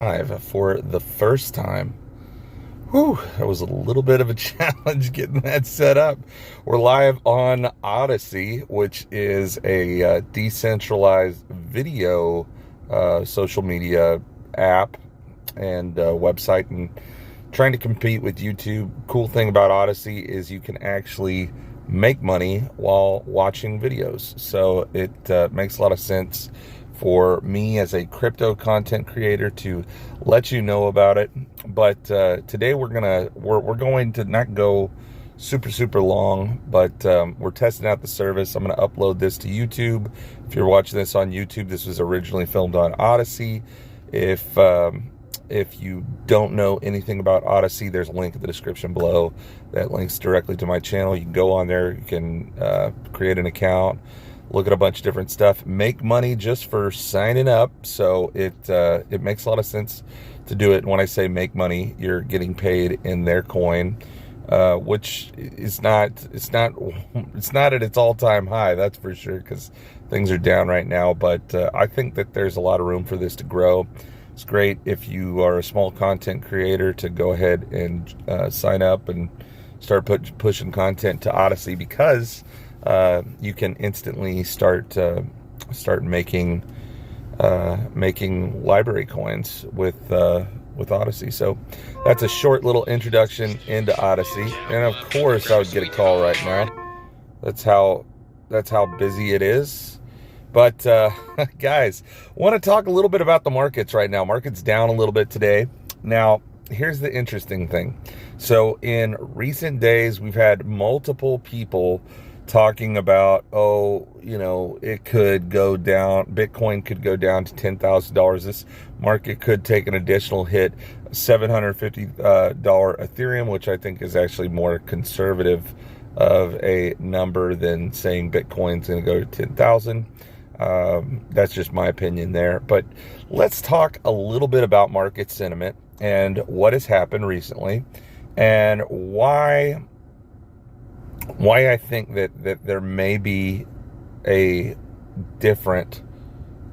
Live for the first time. Whew, that was a little bit of a challenge getting that set up. We're live on Odysee, which is a decentralized video social media app and website, and trying to compete with YouTube. Cool thing about Odysee is you can actually make money while watching videos. So it makes a lot of sense for me as a crypto content creator to let you know about it. But today we're going to not go super long, but we're testing out the service. I'm going to upload this to YouTube. If you're watching this on YouTube, this was originally filmed on Odysee. If you don't know anything about Odysee, there's a link in the description below that links directly to my channel. You can go on there, you can create an account, look at a bunch of different stuff, make money just for signing up. So it makes a lot of sense to do it. And when I say make money, you're getting paid in their coin, which is it's not at its all-time high, that's for sure, because things are down right now. But I think that there's a lot of room for this to grow. It's great if you are a small content creator to go ahead and sign up and start pushing content to Odysee, because you can instantly start making library coins with Odysee. So that's a short little introduction into Odysee. And of course, I would get a call right now. That's how busy it is. But guys, want to talk a little bit about the markets right now. Market's down a little bit today. Now, here's the interesting thing. So in recent days, we've had multiple people talking about, it could go down. Bitcoin could go down to $10,000. This market could take an additional hit. $750 Ethereum, which I think is actually more conservative of a number than saying Bitcoin's going to go to 10,000. That's just my opinion there. But let's talk a little bit about market sentiment and what has happened recently, and why I think that there may be a different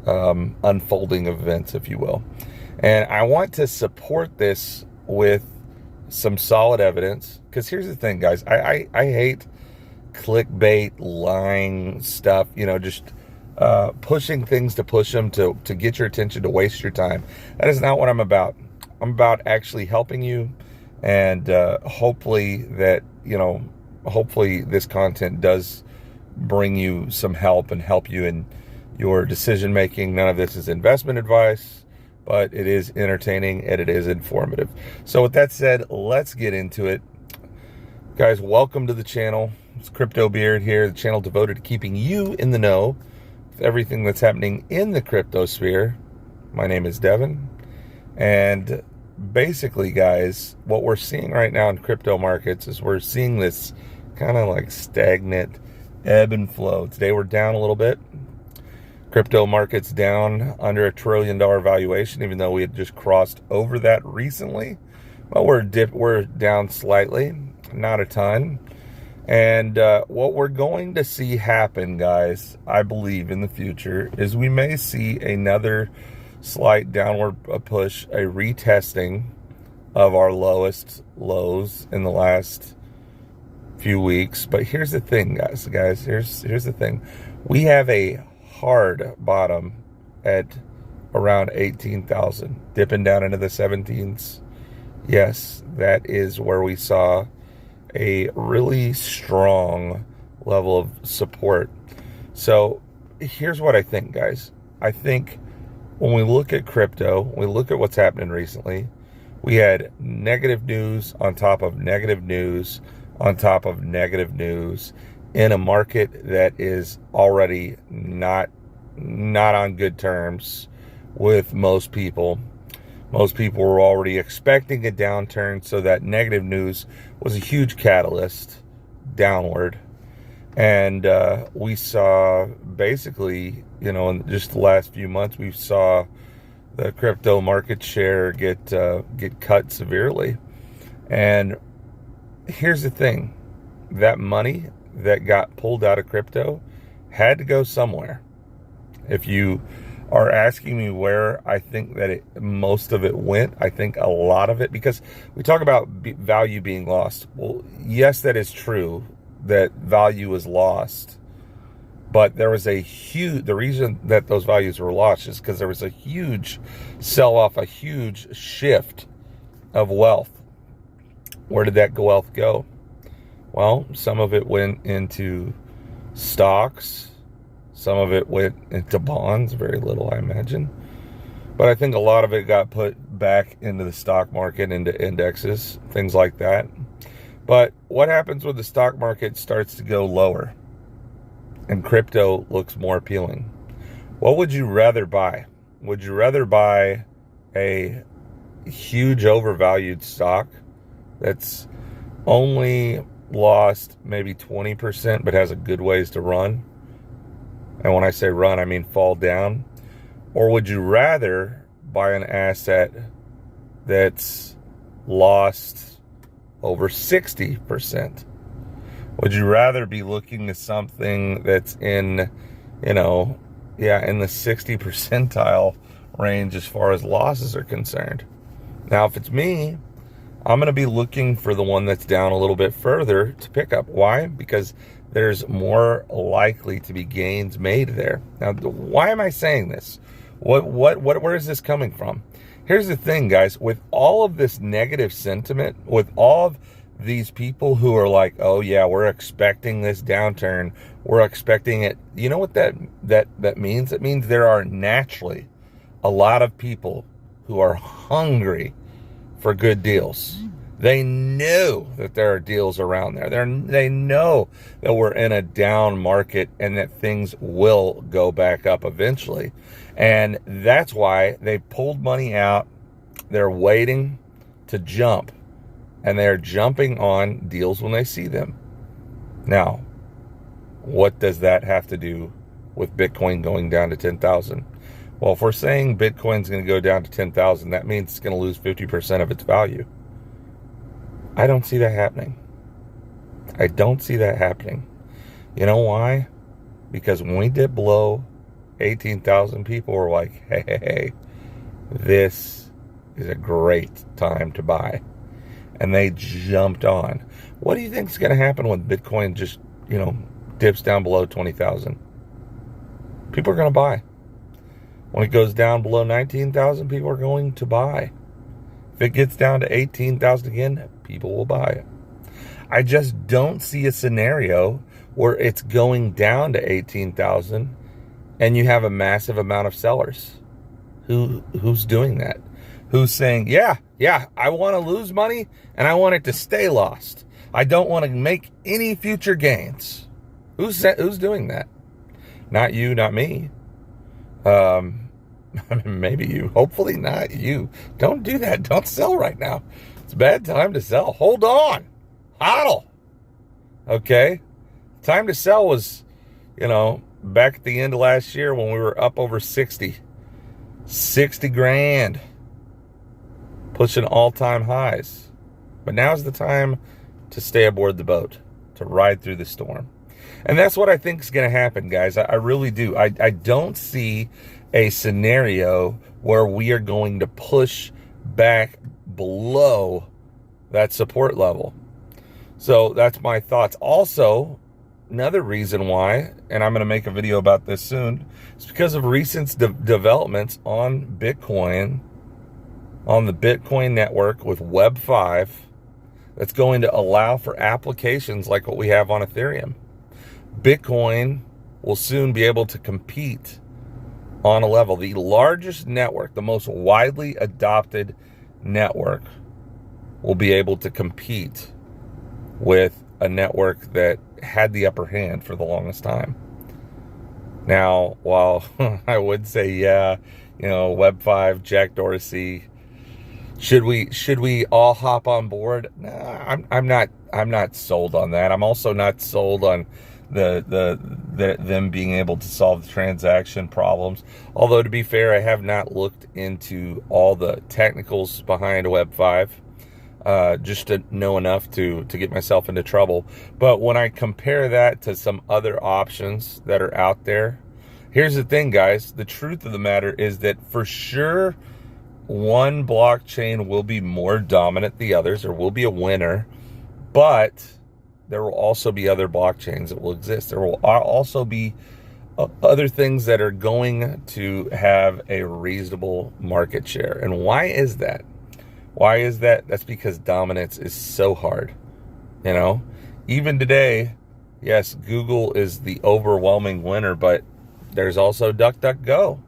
unfolding of events, if you will. And I want to support this with some solid evidence, because here's the thing, guys. I hate clickbait, lying stuff, just pushing things to push them, to get your attention, to waste your time. That is not what I'm about. I'm about actually helping you, and hopefully this content does bring you some help and help you in your decision making. None of this is investment advice, but it is entertaining and it is informative. So with that said, let's get into it. Guys, welcome to the channel. It's Crypto Beard here, the channel devoted to keeping you in the know with everything that's happening in the crypto sphere. My name is Devin, and basically, guys, what we're seeing right now in crypto markets is we're seeing this kind of like stagnant ebb and flow. Today we're down a little bit. Crypto markets down under $1 trillion valuation, even though we had just crossed over that recently. But we're down slightly, not a ton. And what we're going to see happen, guys, I believe in the future, is we may see another slight downward push, a retesting of our lowest lows in the last few weeks. But here's the thing, guys. Here's the thing. We have a hard bottom at around 18,000, dipping down into the 17s. Yes, that is where we saw a really strong level of support. So here's what I think, guys. I think when we look at crypto, we look at what's happening recently, we had negative news on top of negative news on top of negative news in a market that is already not on good terms with most people. Most people were already expecting a downturn, so that negative news was a huge catalyst downward. And we saw basically, in just the last few months, we saw the crypto market share get cut severely. And here's the thing. That money that got pulled out of crypto had to go somewhere. If you are asking me where I think that most of it went. I think a lot of it, because we talk about value being lost. Well, yes, that is true, that value is lost. But there was the reason that those values were lost is because there was a huge sell-off, a huge shift of wealth. Where did that wealth go? Well, some of it went into stocks. Some of it went into bonds, very little, I imagine. But I think a lot of it got put back into the stock market, into indexes, things like that. But what happens when the stock market starts to go lower and crypto looks more appealing? What would you rather buy? Would you rather buy a huge overvalued stock that's only lost maybe 20% but has a good ways to run? And when I say run, I mean fall down. Or would you rather buy an asset that's lost over 60%? Would you rather be looking at something that's in, in the 60 percentile range as far as losses are concerned? Now, if it's me, I'm going to be looking for the one that's down a little bit further to pick up. Why? Because there's more likely to be gains made there. Now, why am I saying this? Where is this coming from? Here's the thing, guys. With all of this negative sentiment, with all of these people who are like, oh yeah, we're expecting this downturn, we're expecting it. You know what that means? It means there are naturally a lot of people who are hungry for good deals. They know that there are deals around there. They know that we're in a down market and that things will go back up eventually. And that's why they pulled money out. They're waiting to jump. And they're jumping on deals when they see them. Now, what does that have to do with Bitcoin going down to 10,000? Well, if we're saying Bitcoin's going to go down to 10,000, that means it's going to lose 50% of its value. I don't see that happening. I don't see that happening. You know why? Because when we did below 18,000, people were like, hey, this is a great time to buy. And they jumped on. What do you think is going to happen when Bitcoin just, dips down below 20,000? People are going to buy. When it goes down below 19,000, people are going to buy. If it gets down to 18,000 again, people will buy it. I just don't see a scenario where it's going down to 18,000 and you have a massive amount of sellers. Who's doing that? Who's saying, yeah, I want to lose money and I want it to stay lost. I don't want to make any future gains. Who's doing that? Not you, not me. Maybe you. Hopefully not you. Don't do that. Don't sell right now. It's a bad time to sell. Hold on. Hodl. Okay? Time to sell was, back at the end of last year when we were up over 60 grand. Pushing all-time highs. But now's the time to stay aboard the boat, to ride through the storm. And that's what I think is going to happen, guys. I really do. I don't see a scenario where we are going to push back below that support level. So that's my thoughts. Also, another reason why, and I'm going to make a video about this soon, is because of recent developments on Bitcoin, on the Bitcoin network with Web 5, that's going to allow for applications like what we have on Ethereum. Bitcoin will soon be able to compete on a level. The largest network, the most widely adopted network, will be able to compete with a network that had the upper hand for the longest time. Now, while I would say, Web 5, Jack Dorsey, should we all hop on board? Nah, I'm not sold on that. I'm also not sold on them being able to solve the transaction problems. Although, to be fair, I have not looked into all the technicals behind Web 5, just to know enough to get myself into trouble. But when I compare that to some other options that are out there, here's the thing, guys. The truth of the matter is that for sure, one blockchain will be more dominant than the others, or will be a winner, but there will also be other blockchains that will exist. There will also be other things that are going to have a reasonable market share. And why is that? Why is that? That's because dominance is so hard. You know, even today, yes, Google is the overwhelming winner, but there's also DuckDuckGo.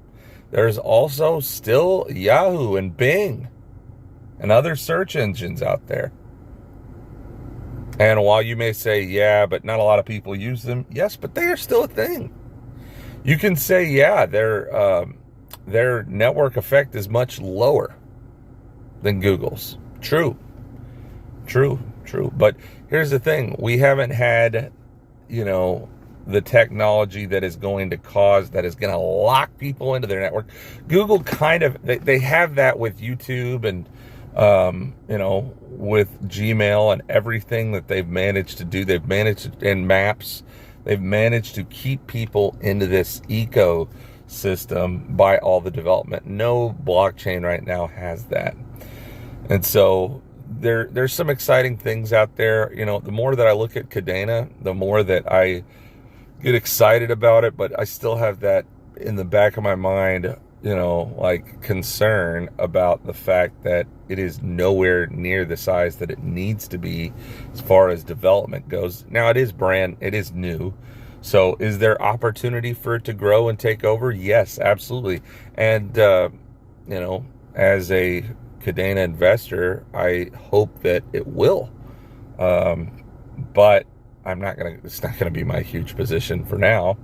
There's also still Yahoo and Bing and other search engines out there. And while you may say, yeah, but not a lot of people use them, yes, but they are still a thing. You can say, yeah, their network effect is much lower than Google's. True. But here's the thing. We haven't had, the technology that is going to lock people into their network. Google kind of, they have that with YouTube and, with Gmail and everything that they've managed to do. They've managed, in Maps, they've managed to keep people into this ecosystem by all the development. No blockchain right now has that. And so there's some exciting things out there. The more that I look at Cadena, the more that I get excited about it, but I still have that in the back of my mind, concern about the fact that it is nowhere near the size that it needs to be as far as development goes. Now, it is new. So is there opportunity for it to grow and take over? Yes, absolutely. And, as a Cadena investor, I hope that it will. But it's not going to be my huge position for now,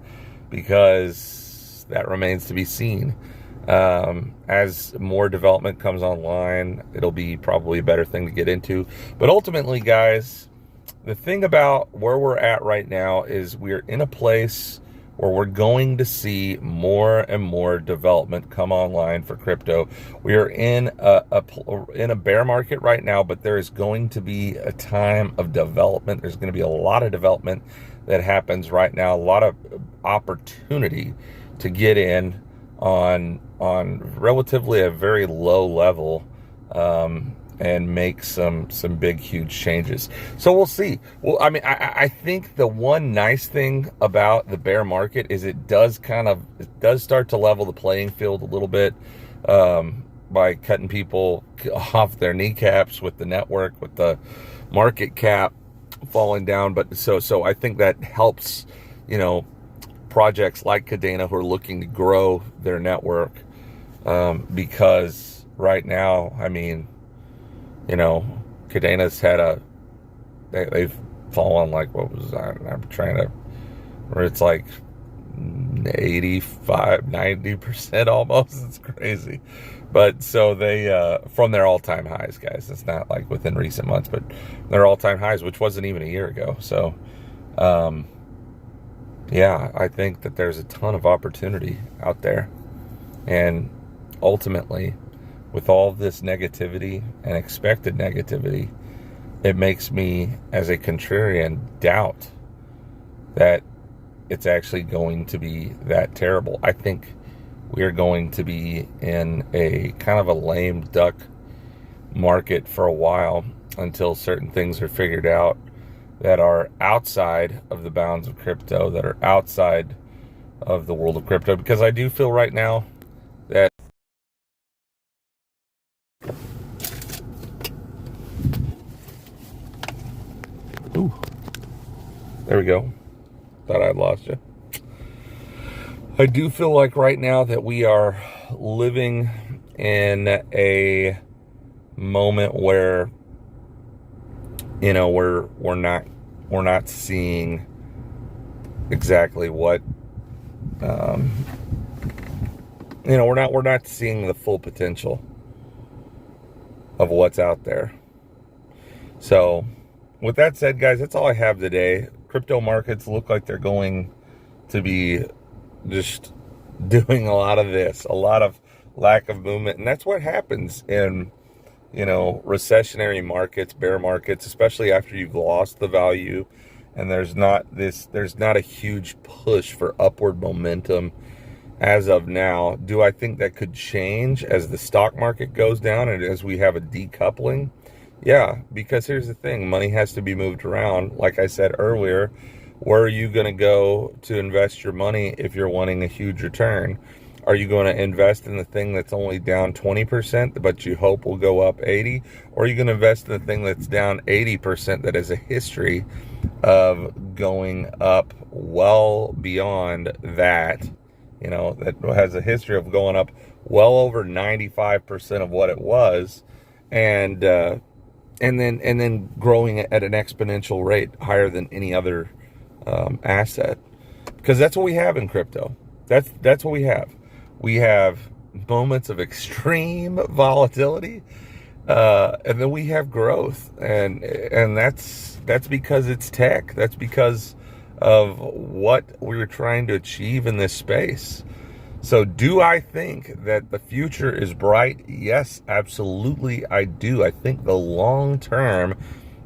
because that remains to be seen. As more development comes online, it'll be probably a better thing to get into. But ultimately, guys, the thing about where we're at right now is we're in a place where we're going to see more and more development come online for crypto. We are in a bear market right now, but there is going to be a time of development. There's going to be a lot of development that happens right now, a lot of opportunity to get in on relatively a very low level, and make some big, huge changes. So we'll see. Well, I think the one nice thing about the bear market is it does start to level the playing field a little bit, by cutting people off their kneecaps with the network, with the market cap falling down. But so I think that helps, projects like Cadena who are looking to grow their network, because right now, Cadena's had they've fallen like, what was that? Where it's like 85, 90% almost. It's crazy. But so they, from their all-time highs, guys, it's not like within recent months, but their all-time highs, which wasn't even a year ago. So, yeah, I think that there's a ton of opportunity out there. And ultimately, with all this negativity and expected negativity, it makes me, as a contrarian, doubt that it's actually going to be that terrible. I think we're going to be in a kind of a lame duck market for a while, until certain things are figured out that are outside of the bounds of crypto, that are outside of the world of crypto. Because I do feel right now that ooh, there we go. Thought I'd lost you. I do feel like right now that we are living in a moment where, we're not seeing exactly what, we're not seeing the full potential of what's out there. So with that said, guys, that's all I have today. Crypto markets look like they're going to be just doing a lot of this, a lot of lack of movement. And that's what happens in, recessionary markets, bear markets, especially after you've lost the value and there's not a huge push for upward momentum as of now. Do I think that could change as the stock market goes down and as we have a decoupling? Yeah, because here's the thing, money has to be moved around. Like I said earlier, where are you going to go to invest your money if you're wanting a huge return? Are you going to invest in the thing that's only down 20%, but you hope will go up 80? Or are you going to invest in the thing that's down 80% that has a history of going up well beyond that, that has a history of going up well over 95% of what it was, and then growing at an exponential rate higher than any other asset? Because that's what we have in crypto. That's what we have. We have moments of extreme volatility, and then we have growth, and that's because it's tech. That's because of what we were trying to achieve in this space. So do I think that the future is bright? Yes, absolutely I do. I think the long term,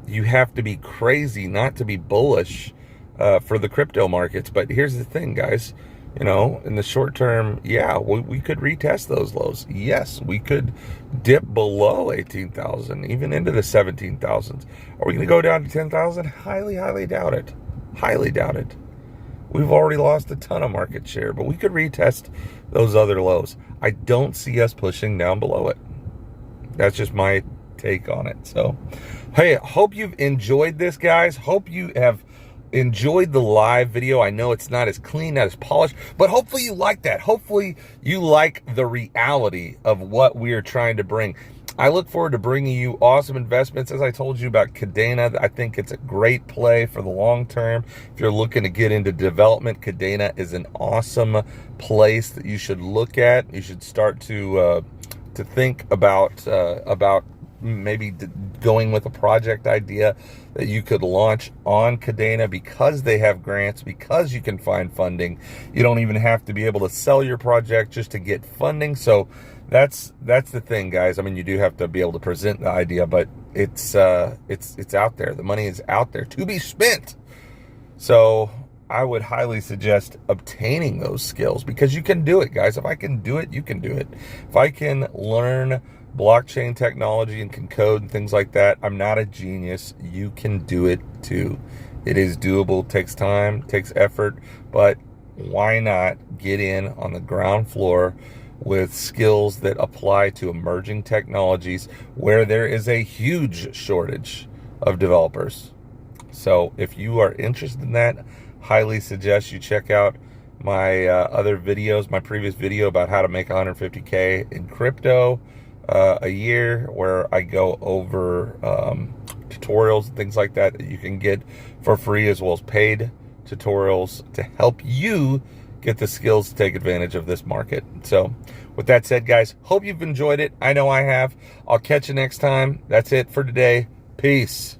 you have to be crazy not to be bullish for the crypto markets. But here's the thing, guys. In the short term, yeah, we could retest those lows. Yes, we could dip below 18,000, even into the 17,000s. Are we going to go down to 10,000? Highly, highly doubt it. Highly doubt it. We've already lost a ton of market share, but we could retest those other lows. I don't see us pushing down below it. That's just my take on it. So, hey, hope you've enjoyed this, guys. Hope you have enjoyed the live video. I know it's not as clean, not as polished, but hopefully you like that. Hopefully you like the reality of what we are trying to bring. I look forward to bringing you awesome investments. As I told you about Cadena, I think it's a great play for the long term. If you're looking to get into development, Cadena is an awesome place that you should look at. You should start to think about maybe going with a project idea that you could launch on Cadena, because they have grants, because you can find funding. You don't even have to be able to sell your project just to get funding. So that's the thing, guys. I mean, you do have to be able to present the idea, but it's out there. The money is out there to be spent. So I would highly suggest obtaining those skills, because you can do it, guys. If I can do it, you can do it. If I can learn blockchain technology and can code and things like that, I'm not a genius. You can do it too. It is doable, takes time, takes effort, but why not get in on the ground floor with skills that apply to emerging technologies where there is a huge shortage of developers? So if you are interested in that, highly suggest you check out my other videos, my previous video about how to make 150K in crypto a year, where I go over tutorials and things like that you can get for free, as well as paid tutorials to help you get the skills to take advantage of this market. So with that said, guys, hope you've enjoyed it. I know I have. I'll catch you next time. That's it for today. Peace.